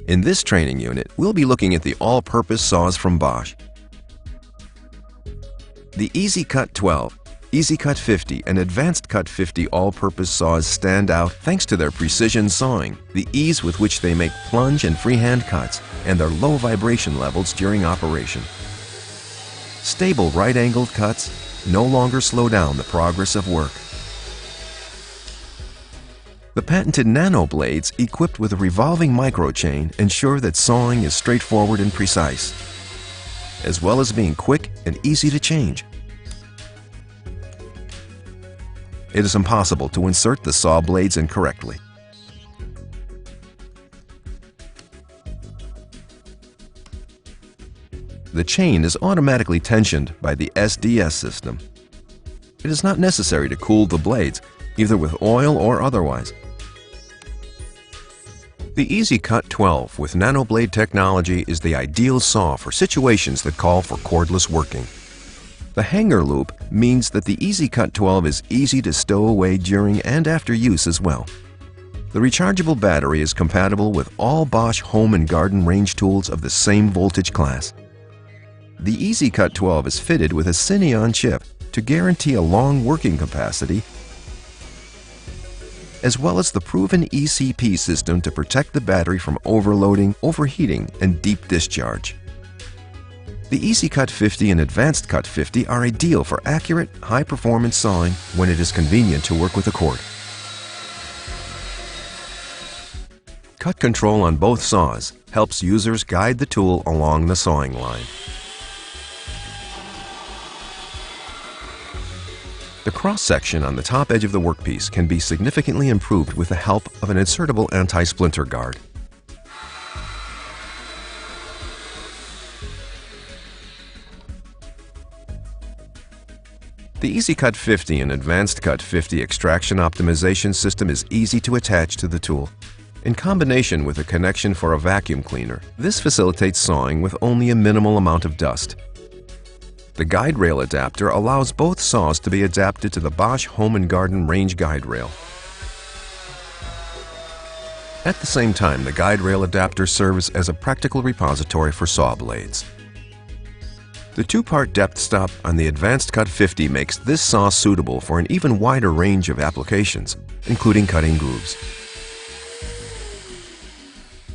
In this training unit, we'll be looking at the all-purpose saws from Bosch. The EasyCut 12, EasyCut 50, and Advanced Cut 50 all-purpose saws stand out thanks to their precision sawing, the ease with which they make plunge and freehand cuts, and their low vibration levels during operation. Stable right-angled cuts no longer slow down the progress of work. The patented nano blades, equipped with a revolving microchain, ensure that sawing is straightforward and precise, as well as being quick and easy to change. It is impossible to insert the saw blades incorrectly. The chain is automatically tensioned by the SDS system. It is not necessary to cool the blades, either with oil or otherwise. The EasyCut 12 with nanoblade technology is the ideal saw for situations that call for cordless working. The hanger loop means that the EasyCut 12 is easy to stow away during and after use as well. The rechargeable battery is compatible with all Bosch home and garden range tools of the same voltage class. The EasyCut 12 is fitted with a Syneon chip to guarantee a long working capacity, as well as the proven ECP system to protect the battery from overloading, overheating, and deep discharge. The EasyCut 50 and Advanced Cut 50 are ideal for accurate, high-performance sawing when it is convenient to work with a cord. Cut control on both saws helps users guide the tool along the sawing line. The cross-section on the top edge of the workpiece can be significantly improved with the help of an insertable anti-splinter guard. The EasyCut 50 and Advanced Cut 50 extraction optimization system is easy to attach to the tool. In combination with a connection for a vacuum cleaner, this facilitates sawing with only a minimal amount of dust. The guide rail adapter allows both saws to be adapted to the Bosch Home and Garden Range guide rail. At the same time, the guide rail adapter serves as a practical repository for saw blades. The two-part depth stop on the Advanced Cut 50 makes this saw suitable for an even wider range of applications, including cutting grooves.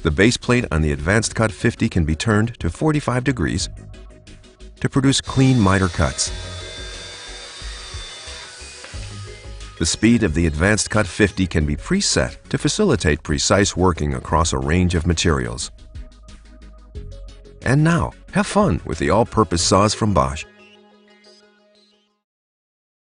The base plate on the Advanced Cut 50 can be turned to 45 degrees to produce clean miter cuts. The speed of the Advanced Cut 50 can be preset to facilitate precise working across a range of materials. And now, have fun with the all-purpose saws from Bosch.